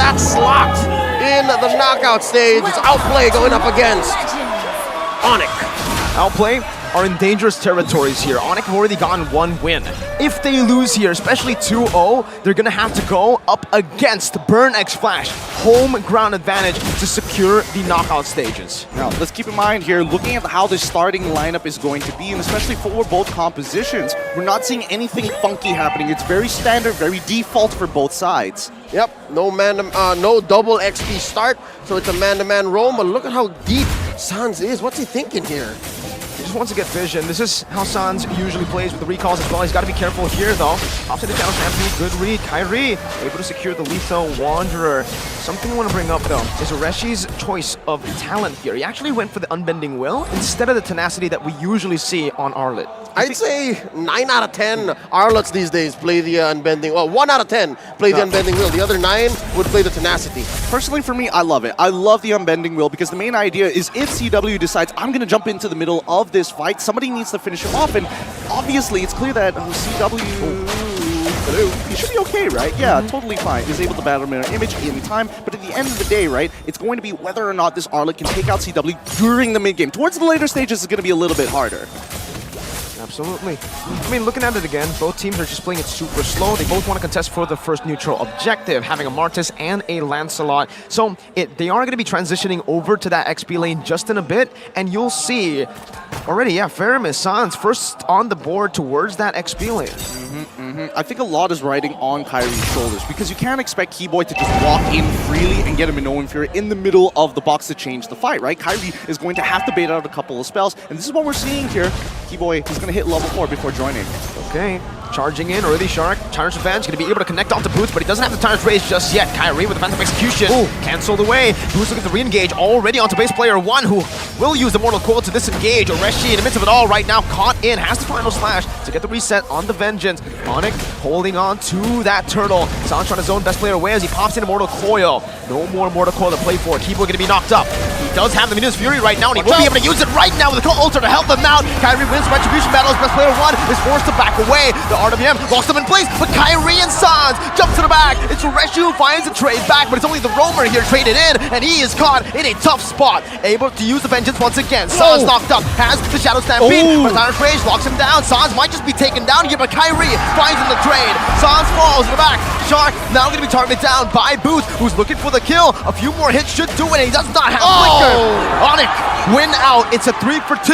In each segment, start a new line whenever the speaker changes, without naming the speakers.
That's locked in the knockout stage. It's Outplay going up against ONIC.
Outplay are in dangerous territories here. ONIC have already gotten one win. If they lose here, especially 2-0, they're gonna have to go up against Burn X Flash. Home ground advantage to secure the knockout stages.
Now, let's keep in mind here, looking at how the starting lineup is going to be, and especially for both compositions, we're not seeing anything funky happening. It's very standard, very default for both sides.
Yep, no double XP start, so it's a man-to-man roam, but look at how deep Sans is. What's he thinking here?
He just wants to get vision. This is how Sans usually plays with the recalls as well. He's got to be careful here, though. Opposite the channel stampede, good read. Kairi able to secure the lethal Wanderer. Something I want to bring up, though, is Reshi's choice of talent here. He actually went for the Unbending Will instead of the tenacity that we usually see on Arlet.
I'd say 9 out of 10 Arlets these days play the Unbending. Well, 1 out of 10 play the Unbending Will. The other 9 would play the Tenacity.
Personally, for me, I love it. I love the Unbending Will because the main idea is if CW decides, I'm going to jump into the middle of this fight, somebody needs to finish him off. And obviously, it's clear that CW... he should be okay, right? Yeah, totally fine. He's able to battle mirror image in time, but at the end of the day, right, it's going to be whether or not this Arlet can take out CW during the mid-game. Towards the later stages, it's going to be a little bit harder.
Absolutely. I mean, looking at it again, both teams are just playing it super slow. They both want to contest for the first neutral objective, having a Martis and a Lancelot. So they are going to be transitioning over to that XP lane just in a bit, and you'll see already, yeah, Faramis, Sans first on the board towards that XP lane.
I think a lot is riding on Kairi's shoulders because you can't expect Keyboy to just walk in freely and get a Minoan Fury in the middle of the box to change the fight, right? Kairi is going to have to bait out a couple of spells, and this is what we're seeing here. Keyboy is going to hit level 4 before joining.
Okay, charging in, early Shark, Tyrant's Revenge, going to be able to connect onto Boots, but he doesn't have the Tyrant's Rage just yet. Kairi with the Phantom Execution, cancelled away. Boots looking to re-engage already onto base player 1, who will use the Mortal Coil to disengage. Oreshi in the midst of it all right now, caught in, has the final slash to get the reset on the Vengeance. ONIC holding on to that turtle. Sans trying to zone best player away as he pops into Mortal Coil. No more Mortal Coil to play for. Keyboy going to be knocked up. He does have the Minions Fury right now, and he will be able to use it right now with the Cult Ultra to help them out. Kairi wins Retribution battles. Best player 1 is forced to back away. The RWM locks them in place, but Kairi and Sans jump to the back. It's Reshu who finds a trade back, but it's only the Roamer here traded in, and he is caught in a tough spot. Able to use the Vengeance once again. Sans knocked up, has the Shadow Stampede, but Tyrant's Rage locks him down. Sans might just be taken down here, but Kairi finds in the trade. Sans falls in the back. Shark now going to be targeted down by Booth, who's looking for the kill. A few more hits should do it, and he does not have Flicker. ONIC win out. It's a 3 for 2,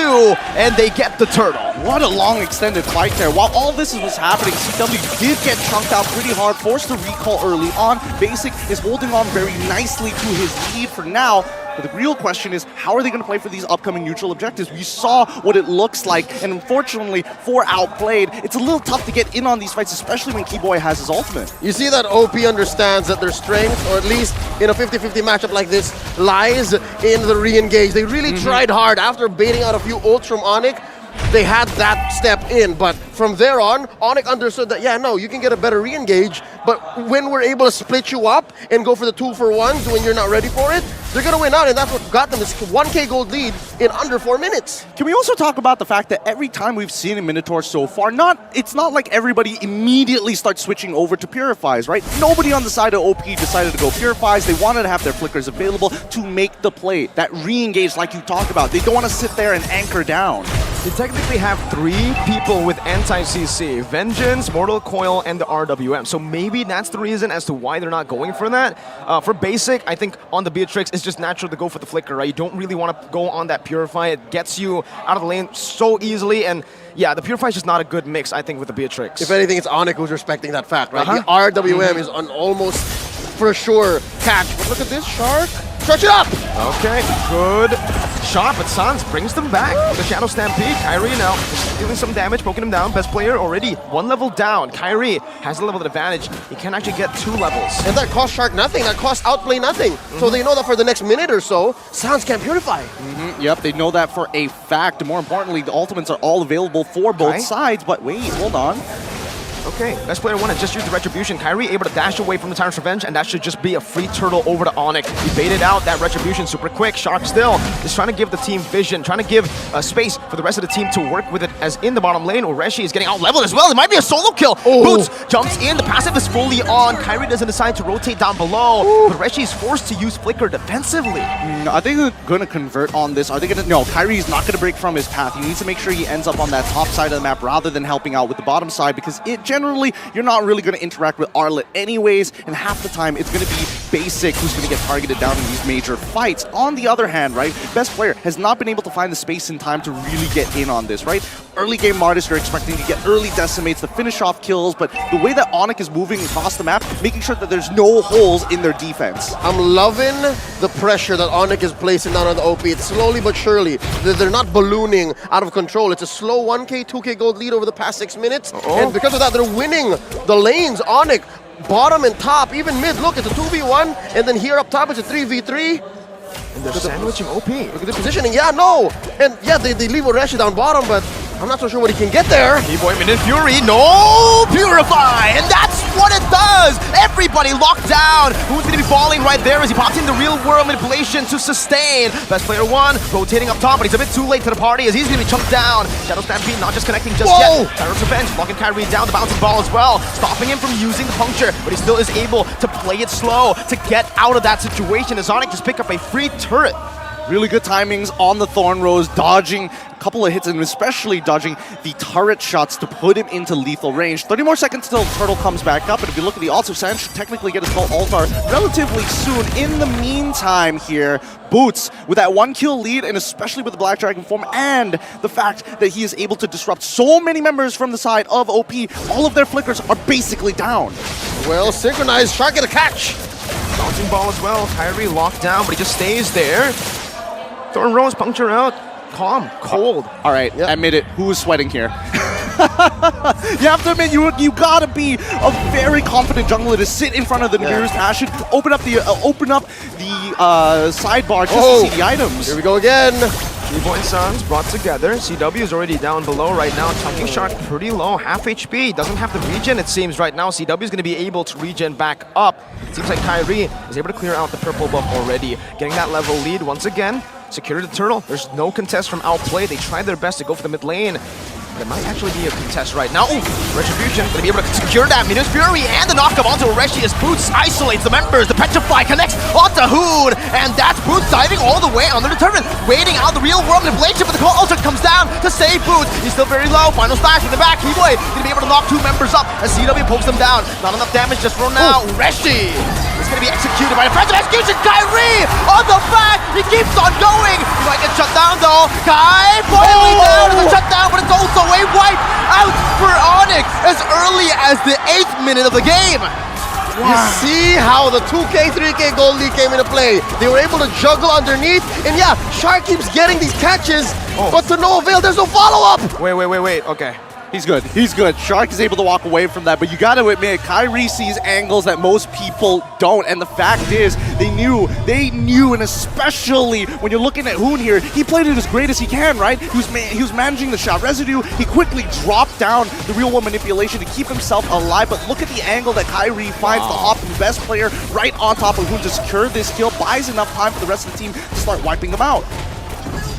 and they get the turtle.
What a long extended fight there. While all this was happening, CW did get chunked out pretty hard, forced to recall early on. Basic is holding on very nicely to his lead for now. But the real question is, how are they going to play for these upcoming neutral objectives? We saw what it looks like, and unfortunately, for Outplayed, it's a little tough to get in on these fights, especially when Keyboy has his ultimate.
You see that OP understands that their strength, or at least in a 50-50 matchup like this, lies in the re-engage. They really tried hard after baiting out a few ults from ONIC. They had that step in, but from there on, ONIC understood that, yeah, no, you can get a better re-engage, but when we're able to split you up and go for the 2-for-1s when you're not ready for it, they're going to win out, and that's what got them this 1K gold lead in under 4 minutes.
Can we also talk about the fact that every time we've seen a Minotaur so far, it's not like everybody immediately starts switching over to Purifies, right? Nobody on the side of OP decided to go Purifies. They wanted to have their Flickers available to make the play, that re-engage like you talked about. They don't want to sit there and anchor down.
They technically have 3 people with anti-CC. Vengeance, Mortal Coil, and the RWM. So maybe that's the reason as to why they're not going for that. For Basic, I think on the Beatrix, it's just natural to go for the Flicker, right? You don't really want to go on that Purify. It gets you out of the lane so easily, and yeah, the Purify is just not a good mix, I think, with the Beatrix.
If anything, it's ONIC who's respecting that fact, right? The RWM is an almost for sure catch. But look at this, Shark. Stretch it up!
Okay, good shot, but Sans brings them back. The Shadow Stampede, Kairi now dealing some damage, poking him down. Best player already 1 level down. Kairi has a level advantage. He can actually get 2 levels.
And that costs Shark nothing. That costs Outplay nothing. So they know that for the next minute or so, Sans can Purify.
Yep, they know that for a fact. More importantly, the ultimates are all available for both sides. But wait, hold on.
Okay, best player one has just used the Retribution. Kyrie able to dash away from the Tyrant's Revenge, and that should just be a free turtle over to ONIC. He baited out that Retribution super quick. Shark still is trying to give the team vision, trying to give space for the rest of the team to work with it, as in the bottom lane, Ureshi is getting out-leveled as well. It might be a solo kill. Boots jumps in, the passive is fully on. Kyrie doesn't decide to rotate down below, but Ureshi is forced to use Flicker defensively.
Are they going to convert on this? Are they going to... No, Kyrie's not going to break from his path. He needs to make sure he ends up on that top side of the map rather than helping out with the bottom side, because it generally, you're not really going to interact with Arlet anyways, and half the time it's going to be Basic who's going to get targeted down in these major fights. On the other hand, right, best player has not been able to find the space and time to really get in on this, right? Early game Martis, you're expecting to get early decimates, to finish off kills, but the way that ONIC is moving across the map, making sure that there's no holes in their defense.
I'm loving the pressure that ONIC is placing down on the OP. It's slowly but surely. They're not ballooning out of control. It's a slow 1K, 2K gold lead over the past 6 minutes. And because of that, they're winning the lanes. ONIC, bottom and top, even mid. Look, it's a 2v1. And then here up top, it's a 3v3.
And they're sandwiching OP.
Look at the positioning. Yeah, no. And yeah, they leave Ureshi down bottom, but I'm not so sure what he can get there.
B-Boy Minute Fury, no Purify! And that's what it does! Everybody locked down! Who's gonna be falling right there as he pops in the real world manipulation to sustain. Best player one, rotating up top, but he's a bit too late to the party as he's gonna be chunked down. Shadow Stampede not just connecting just yet. Tyrant's Revenge blocking Kyrie down, the bouncing ball as well, stopping him from using the puncture, but he still is able to play it slow to get out of that situation as ONIC just pick up a free turret.
Really good timings on the Thorn Rose, dodging a couple of hits and especially dodging the turret shots to put him into lethal range. 30 more seconds till Turtle comes back up, and if you look at the ults, Sanj should technically get his full altar relatively soon. In the meantime here, Boots with that 1-kill lead, and especially with the Black Dragon form and the fact that he is able to disrupt so many members from the side of OP, all of their flickers are basically down.
Well, synchronized, Shark get a catch.
Bouncing ball as well, Kyrie locked down, but he just stays there. Thorn Rose puncture out. Calm, cold.
All right, admit it. Who is sweating here? You have to admit, you gotta be a very confident jungler to sit in front of the nearest Ashen, open up the sidebar just to see the items.
Here we go again.
B-Boy and Sons brought together. CW is already down below right now. Chunking Shark pretty low, half HP. Doesn't have the regen, it seems, right now. CW is going to be able to regen back up. Seems like Kyrie is able to clear out the purple buff already. Getting that level lead once again. Secure the turtle. There's no contest from outplay. They tried their best to go for the mid lane. There might actually be a contest right now. Ooh, Retribution gonna be able to secure that. Minus Fury and the knockup onto Ureshi as Boots isolates the members. The Petrify connects onto Hoon, and that's Boots diving all the way under the turret, waiting out the real world manipulation, but the call also comes down to save Boots. He's still very low. Final slash in the back. B-Boy gonna be able to knock 2 members up as CW pokes them down. Not enough damage just for now. Ureshi is gonna be executed by the defensive execution. Kyrie on the back. He keeps on going. He might get shut down though. Kai boiling down is a shutdown, but it's also a wipe out for ONIC as early as the 8th minute of the game.
You see how the 2K, 3K gold lead came into play. They were able to juggle underneath, and yeah, Shark keeps getting these catches, but to no avail, there's no follow-up.
Wait, okay.
He's good. He's good. Shark is able to walk away from that, but you got to admit, Kyrie sees angles that most people don't, and the fact is, they knew, and especially when you're looking at Hoon here, he played it as great as he can, right? He was managing the shot residue. He quickly dropped down the real world manipulation to keep himself alive, but look at the angle that Kyrie finds to hop the best player right on top of Hoon to secure this kill, buys enough time for the rest of the team to start wiping them out.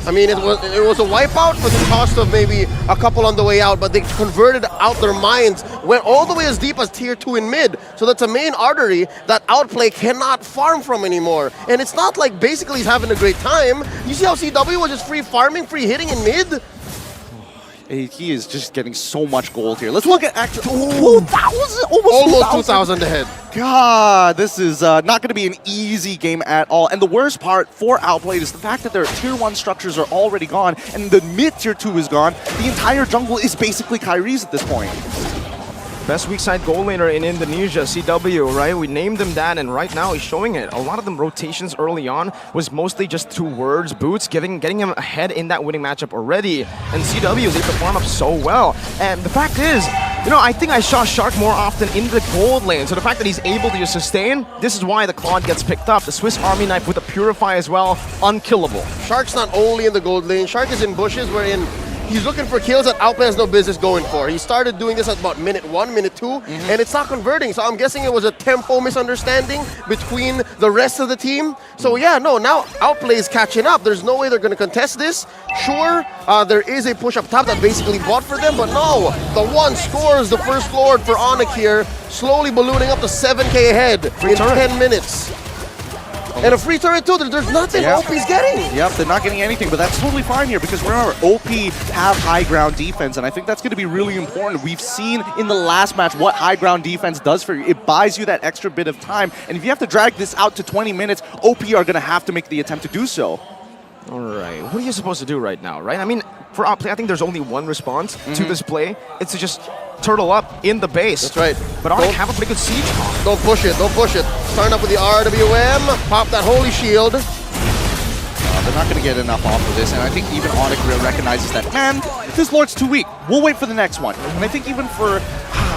I mean, it was a wipeout for the cost of maybe a couple on the way out, but they converted out their minds, went all the way as deep as tier 2 in mid. So that's a main artery that Outplay cannot farm from anymore. And it's not like basically he's having a great time. You see how CW was just free farming, free hitting in mid?
He is just getting so much gold here. Let's look at actual 2,000,
almost 2,000 ahead.
God, this is not going to be an easy game at all. And the worst part for Outplayed is the fact that their tier 1 structures are already gone, and the mid tier 2 is gone. The entire jungle is basically Kyrie's at this point.
Best weak side goal laner in Indonesia, CW, right? We named him that, and right now he's showing it. A lot of them rotations early on was mostly just 2 words. Boots getting him ahead in that winning matchup already. And CW is able to farm up so well. And the fact is, you know, I think I saw Shark more often in the gold lane. So the fact that he's able to just sustain, this is why the Claude gets picked up. The Swiss Army knife with a Purify as well, unkillable.
Shark's not only in the gold lane. Shark is in bushes wherein he's looking for kills that Outplay has no business going for. He started doing this at about minute 1, minute 2, and it's not converting. So I'm guessing it was a tempo misunderstanding between the rest of the team. So yeah, no, now Outplay is catching up. There's no way they're going to contest this. Sure, there is a push up top that basically bought for them, but no, the one scores the first Lord for ONIC here, slowly ballooning up to 7k ahead in 10 minutes. And a free turret too, there's nothing OP's getting.
Yep, they're not getting anything, but that's totally fine here because remember, OP have high ground defense, and I think that's going to be really important. We've seen in the last match what high ground defense does for you. It buys you that extra bit of time, and if you have to drag this out to 20 minutes, OP are going to have to make the attempt to do so.
All right, what are you supposed to do right now, right? I mean, for Outplay, I think there's only one response to this play. It's to just turtle up in the base.
That's right.
But ONIC have a pretty good siege comp.
Don't push it, don't push it. Starting up with the RWM, pop that holy shield.
They're not going to get enough off of this, and I think even ONIC recognizes that, man, this Lord's too weak. We'll wait for the next one. And I think even for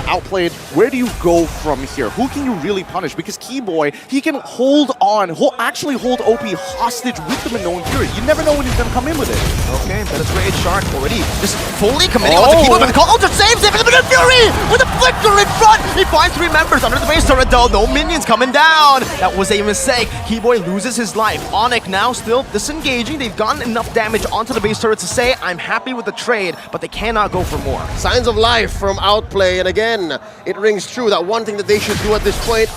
Outplayed, where do you go from here? Who can you really punish? Because Keyboy, he can hold on, actually hold OP hostage with the Minoan Fury. You never know when he's going to come in with it.
Okay, but it's Rage Shark already just fully committing onto Keyboy, but the call ultra saves him, and the Minoan Fury with a flicker in front. He finds 3 members under the base turret though. No minions coming down. That was a mistake. Keyboy loses his life. ONIC now still disengaging. They've gotten enough damage onto the base turret to say, I'm happy with the trade, but they cannot go for more.
Signs of life from Outplay, and again, it rings true that one thing that they should do at this point,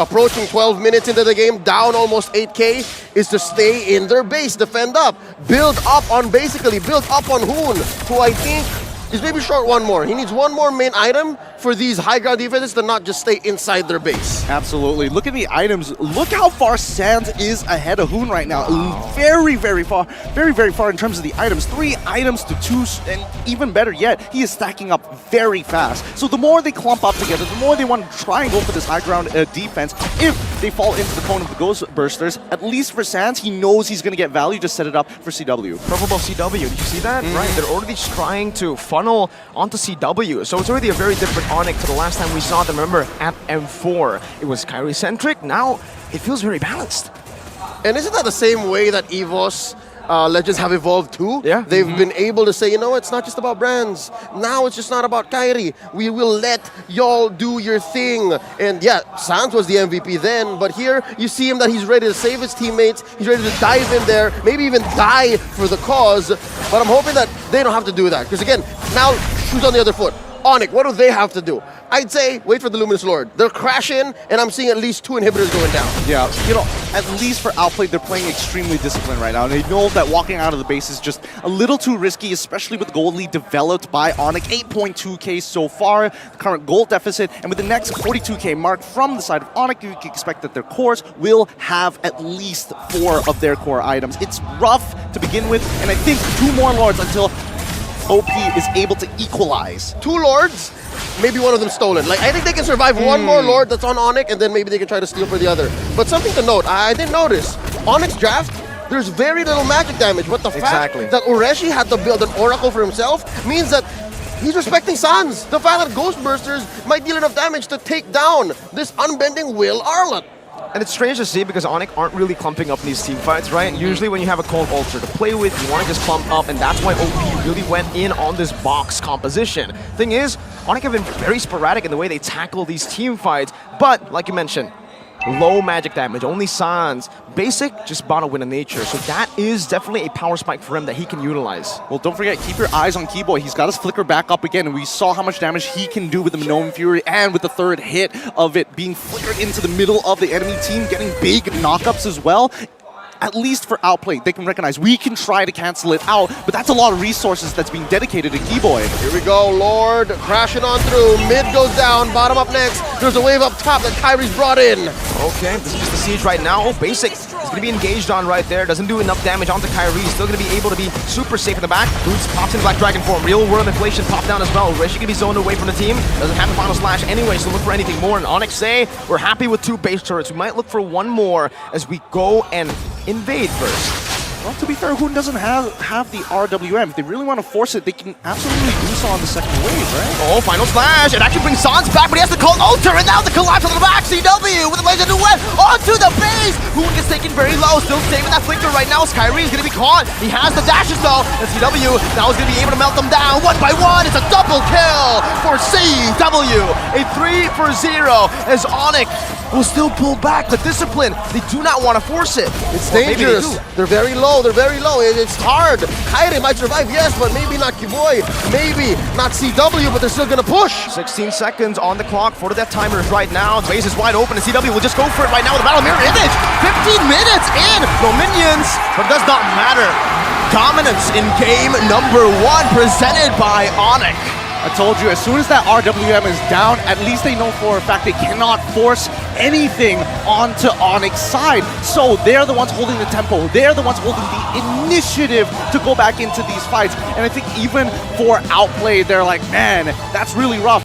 approaching 12 minutes into the game, down almost 8k, is to stay in their base, defend up, build up on Hoon, who I think is maybe short one more. He needs one more main item for these high ground defenses to not just stay inside their base.
Absolutely. Look at the items. Look how far Sands is ahead of Hoon right now. Very, very far. Very, very far in terms of the items. 3 items to 2, and even better yet, he is stacking up very fast. So the more they clump up together, the more they want to try and go for this high ground defense. If they fall into the cone of the Ghost Bursters, at least for Sands, he knows he's going to get value. Just set it up for CW.
Probable CW. Did you see that? Right. They're already trying to funnel onto CW. So it's already a very different ONIC to the last time we saw them. Remember, at M4, it was Kyrie-centric. Now, it feels very balanced.
And isn't that the same way that EVOS Legends have evolved too?
Yeah.
They've been able to say, you know, it's not just about brands. Now it's just not about Kyrie. We will let y'all do your thing. And yeah, Sands was the MVP then, but here you see him that he's ready to save his teammates. He's ready to dive in there, maybe even die for the cause. But I'm hoping that they don't have to do that. Because again, now shoes on the other foot. ONIC, what do they have to do? I'd say wait for the Luminous Lord. They'll crash in, and I'm seeing at least 2 inhibitors going down.
Yeah, you know, at least for Outplayed, they're playing extremely disciplined right now. And they know that walking out of the base is just a little too risky, especially with the gold lead developed by ONIC. 8.2k so far, the current gold deficit. And with the next 42k mark from the side of ONIC, you can expect that their cores will have at least 4 of their core items. It's rough to begin with, and I think 2 more Lords until OP is able to equalize.
2 Lords, maybe one of them stolen. Like, I think they can survive one more Lord that's on ONIC, and then maybe they can try to steal for the other. But something to note, I didn't notice, ONIC's draft, there's very little magic damage, but the fact that Ureshi had to build an Oracle for himself means that he's respecting Sans. The fact that Ghost Bursters might deal enough damage to take down this unbending Will Arlott.
And it's strange to see because ONIC aren't really clumping up in these team fights, right? And usually when you have a cold ultra to play with, you want to just clump up, and that's why OP really went in on this box composition. Thing is, ONIC have been very sporadic in the way they tackle these team fights, but like you mentioned, low magic damage, only Sans. Basic, just bottle win in nature. So that is definitely a power spike for him that he can utilize.
Well, don't forget, keep your eyes on Keyboy. He's got his flicker back up again, and we saw how much damage he can do with the Minoan Fury, and with the 3rd hit of it being flickered into the middle of the enemy team, getting big knockups as well. At least for Outplay, they can recognize we can try to cancel it out, but that's a lot of resources that's being dedicated to Keyboy.
Here we go, Lord crashing on through. Mid goes down, bottom up next. There's a wave up top that Kyrie's brought in.
Okay, this is just the siege right now. Oh, Basic is going to be engaged on right there. Doesn't do enough damage onto Kyrie. Still going to be able to be super safe in the back. Boots pops in Black Dragon form. Real world inflation pop down as well. Rishi can be zoned away from the team. Doesn't have the final slash anyway, so look for anything more. And ONIC say we're happy with 2 base turrets. We might look for 1 more as we go and invade first.
Well, to be fair, Hoon doesn't have the RWM. If they really want to force it, they can absolutely do so on the second wave, right?
Oh, final splash. It actually brings Sans back, but he has to call Alter, and now the collapse on the back. CW with the laser duet onto the base. Hoon gets taken very low, still saving that flicker right now. Skyrie is going to be caught. He has the dashes though, and CW now is going to be able to melt them down one by one. It's a double kill for CW. A 3-for-0 as ONIC will still pull back. The discipline, they do not want to force it.
It's
Or maybe they
dangerous.
do.
They're very low. They're very low. It's hard. Kairi might survive, yes, but maybe not Kiboy. Maybe not CW, but they're still gonna push.
16 seconds on the clock for the death timers right now. The base is wide open, and CW will just go for it right now with the battle mirror image. 15 minutes in, no minions, but it does not matter. Dominance in game number 1 presented by ONIC.
I told you, as soon as that RWM is down, at least they know for a fact they cannot force anything onto ONIC's side. So they're the ones holding the tempo. They're the ones holding the initiative to go back into these fights. And I think even for Outplay, they're like, man, that's really rough.